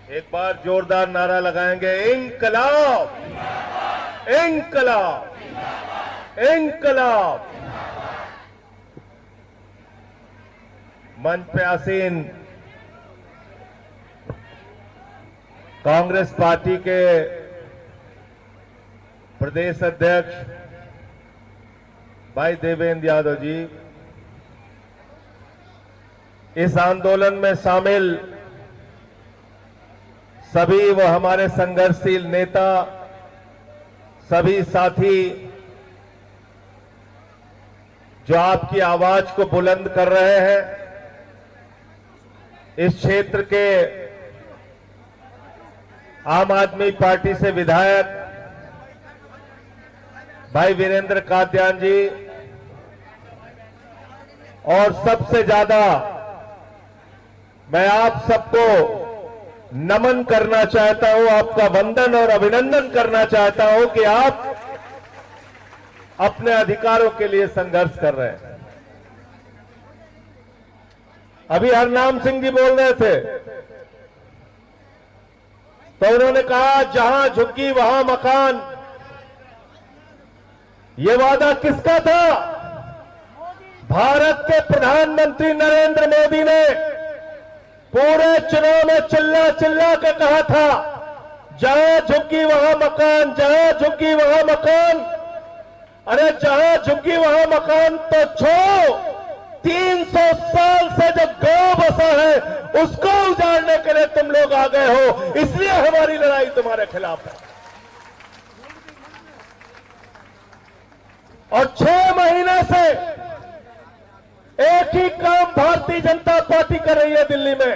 एक बार जोरदार नारा लगाएंगे, इंकलाब, इंकलाब, इंकलाब। मंच पे आसीन कांग्रेस पार्टी के प्रदेश अध्यक्ष भाई देवेंद्र यादव जी, इस आंदोलन में शामिल सभी वो हमारे संघर्षशील नेता, सभी साथी जो आपकी आवाज को बुलंद कर रहे हैं, इस क्षेत्र के आम आदमी पार्टी से विधायक भाई वीरेंद्र कादियान जी, और सबसे ज्यादा मैं आप सबको नमन करना चाहता हूं, आपका वंदन और अभिनंदन करना चाहता हूं कि आप अपने अधिकारों के लिए संघर्ष कर रहे हैं। अभी हरनाम सिंह जी बोल रहे थे तो उन्होंने कहा जहां झुग्गी वहां मकान। ये वादा किसका था? भारत के प्रधानमंत्री नरेंद्र मोदी ने पूरे चुनाव में चिल्ला चिल्ला के कहा था, जहां झुग्गी वहां मकान, जहां झुग्गी वहां मकान। अरे जहां झुग्गी वहां मकान तो छोड़ो, 300 साल से जो गांव बसा है उसको उजाड़ने के लिए तुम लोग आ गए हो, इसलिए हमारी लड़ाई तुम्हारे खिलाफ है। और 6 महीने से एक ही काम भारतीय जनता पार्टी कर रही है दिल्ली में।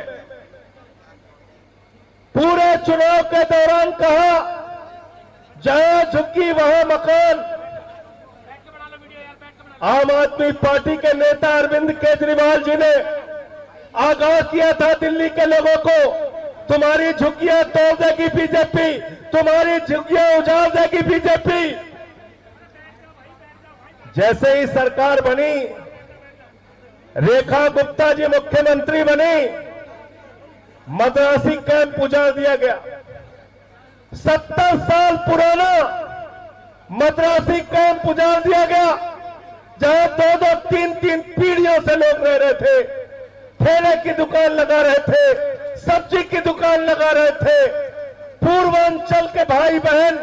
पूरे चुनाव के दौरान कहा, जहां झुग्गी वहां मकान। आम आदमी पार्टी के नेता अरविंद केजरीवाल जी ने आगाह किया था दिल्ली के लोगों को, तुम्हारी झुग्गियां तोड़ देगी बीजेपी, तुम्हारी झुग्गियां उजाड़ देगी बीजेपी। जैसे ही सरकार बनी, रेखा गुप्ता जी मुख्यमंत्री बनी, मद्रासी कैंप उजाड़ दिया गया। 70 साल पुराना मद्रासी कैंप उजाड़ दिया गया, जहां 2-2, 3-3 पीढ़ियों से लोग रह रहे थे, ठेले की दुकान लगा रहे थे, सब्जी की दुकान लगा रहे थे। पूर्वांचल के भाई बहन,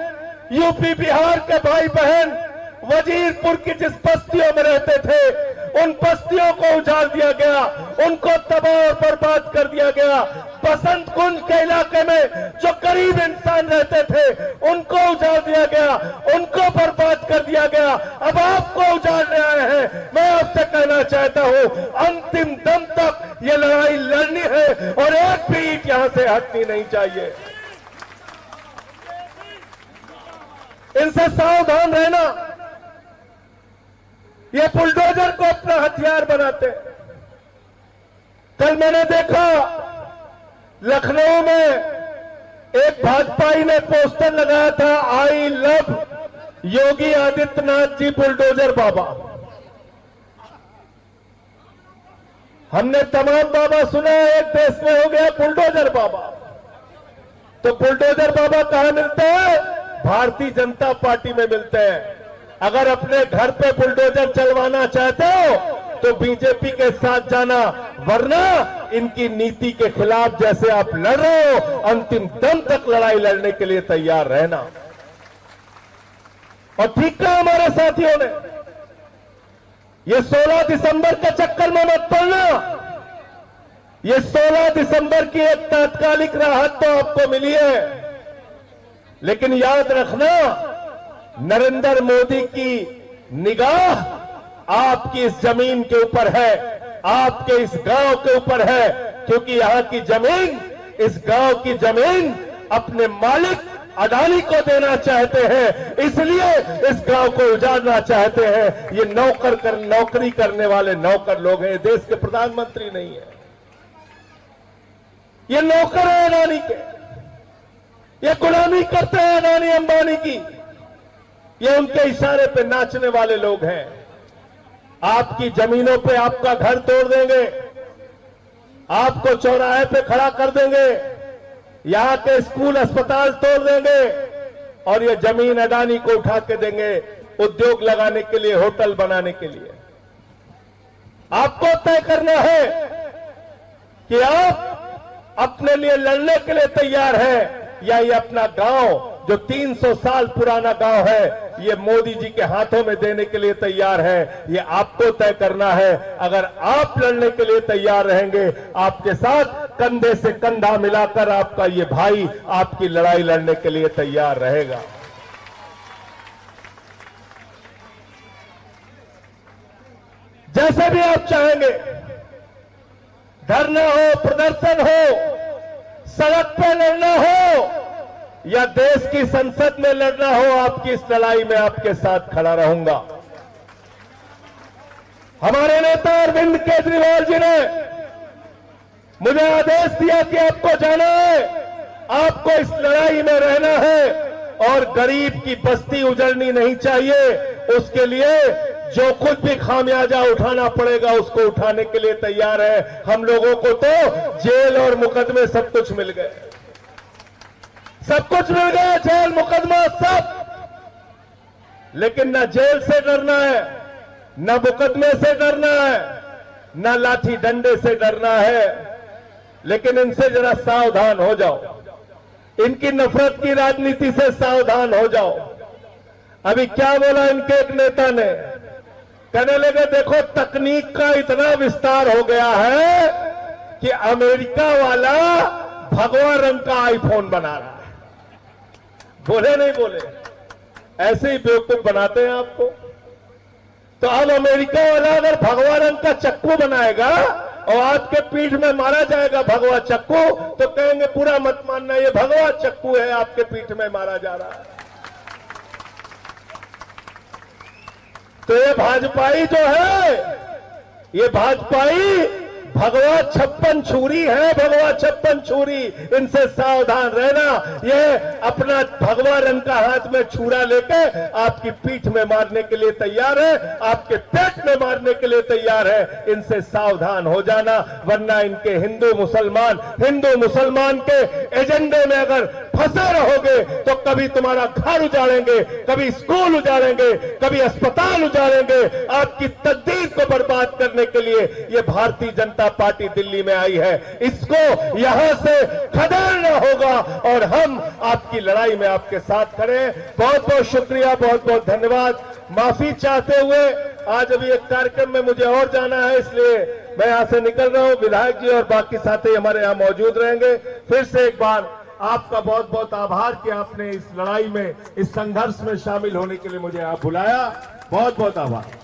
यूपी बिहार के भाई बहन वजीरपुर की जिस बस्तियों में रहते थे, उन बस्तियों को उजाड़ दिया गया, उनको तबाह और बर्बाद कर दिया गया। बसंत कुंज के इलाके में जो गरीब इंसान रहते थे उनको उजाड़ दिया गया, उनको बर्बाद कर दिया गया। अब आपको उजाड़ने आए हैं। मैं आपसे कहना चाहता हूं, अंतिम दम तक ये लड़ाई लड़नी है और एक भी ईंट यहां से हटनी नहीं चाहिए। इनसे सावधान रहना। ये बुलडोजर को अपना हथियार बनाते। कल मैंने देखा लखनऊ में एक भाजपाई ने पोस्टर लगाया था, I love Yogi Adityanath ji bulldozer बाबा। हमने तमाम बाबा सुना है, एक देश में हो गया बुलडोजर बाबा। तो बुलडोजर बाबा कहां मिलते हैं? भारतीय जनता पार्टी में मिलते हैं। अगर अपने घर पे बुलडोजर चलवाना चाहते हो तो बीजेपी के साथ जाना, वरना इनकी नीति के खिलाफ जैसे आप लड़ रहे हो, अंतिम दम तक लड़ाई लड़ने के लिए तैयार रहना। और ठीक कहा हमारे साथियों ने, ये 16 दिसंबर के चक्कर में मत पड़ना। ये 16 दिसंबर की एक तात्कालिक राहत तो आपको मिली है, लेकिन याद रखना, नरेंद्र मोदी की निगाह आपकी इस जमीन के ऊपर है, आपके इस गांव के ऊपर है, क्योंकि यहां की जमीन, इस गांव की जमीन अपने मालिक अडानी को देना चाहते हैं, इसलिए इस गांव को उजाड़ना चाहते हैं। ये नौकरी करने वाले नौकर लोग हैं, देश के प्रधानमंत्री नहीं है। ये नौकर है अडानी के, ये गुलामी करते हैं अडानी अंबानी की, ये उनके इशारे पे नाचने वाले लोग हैं। आपकी जमीनों पे आपका घर तोड़ देंगे, आपको चौराहे पे खड़ा कर देंगे, यहां के स्कूल अस्पताल तोड़ देंगे और ये जमीन अडानी को उठा के देंगे उद्योग लगाने के लिए, होटल बनाने के लिए। आपको तय करना है कि आप अपने लिए लड़ने के लिए तैयार हैं या ये अपना गांव जो 300 साल पुराना गांव है ये मोदी जी के हाथों में देने के लिए तैयार है। ये आपको तय करना है। अगर आप लड़ने के लिए तैयार रहेंगे, आपके साथ कंधे से कंधा मिलाकर आपका ये भाई आपकी लड़ाई लड़ने के लिए तैयार रहेगा। जैसे भी आप चाहेंगे, धरना हो, प्रदर्शन हो, सड़क पे लड़ना हो या देश की संसद में लड़ना हो, आपकी इस लड़ाई में आपके साथ खड़ा रहूंगा। हमारे नेता अरविंद केजरीवाल जी ने मुझे आदेश दिया कि आपको जाना है, आपको इस लड़ाई में रहना है और गरीब की बस्ती उजड़नी नहीं चाहिए। उसके लिए जो कुछ भी खामियाजा उठाना पड़ेगा उसको उठाने के लिए तैयार है। हम लोगों को तो जेल और मुकदमे सब कुछ मिल गए, सब कुछ मिल गया, जेल मुकदमा सब। लेकिन न जेल से डरना है, न मुकदमे से डरना है, न लाठी डंडे से डरना है। लेकिन इनसे जरा सावधान हो जाओ, इनकी नफरत की राजनीति से सावधान हो जाओ। अभी क्या बोला इनके एक नेता ने, कहने लगे देखो तकनीक का इतना विस्तार हो गया है कि अमेरिका वाला भगवा रंग का आईफोन बना रहा है। बोले नहीं बोले, ऐसे ही बेवकूफ बनाते हैं आपको। तो अब अमेरिका वाला अगर भगवा रंग का चक्कू बनाएगा और आपके पीठ में मारा जाएगा भगवा चक्कू, तो कहेंगे पूरा मत मानना, ये भगवा चक्कू है आपके पीठ में मारा जा रहा है। तो ये भाजपाई जो है, ये भाजपाई भगवा 56 छुरी है, भगवा 56 छुरी। इनसे सावधान रहना। ये अपना भगवा रंग का हाथ में छुरा लेके आपकी पीठ में मारने के लिए तैयार है, आपके पेट में मारने के लिए तैयार है। इनसे सावधान हो जाना, वरना इनके हिंदू मुसलमान के एजेंडे में अगर फंसे रहोगे तो कभी तुम्हारा घर उजाड़ेंगे, कभी स्कूल उजाड़ेंगे, कभी अस्पताल उजाड़ेंगे। आपकी तकदीर को बर्बाद करने के लिए ये भारतीय जनता पार्टी दिल्ली में आई है। इसको यहां से खदेड़ना होगा और हम आपकी लड़ाई में आपके साथ खड़े हैं। बहुत बहुत शुक्रिया, बहुत बहुत धन्यवाद। माफी चाहते हुए आज अभी एक कार्यक्रम में मुझे और जाना है, इसलिए मैं यहां से निकल रहा हूं। विधायक जी और बाकी साथी हमारे यहां मौजूद रहेंगे। फिर से एक बार आपका बहुत बहुत आभार कि आपने इस लड़ाई में, इस संघर्ष में शामिल होने के लिए मुझे आप बुलाया। बहुत बहुत आभार।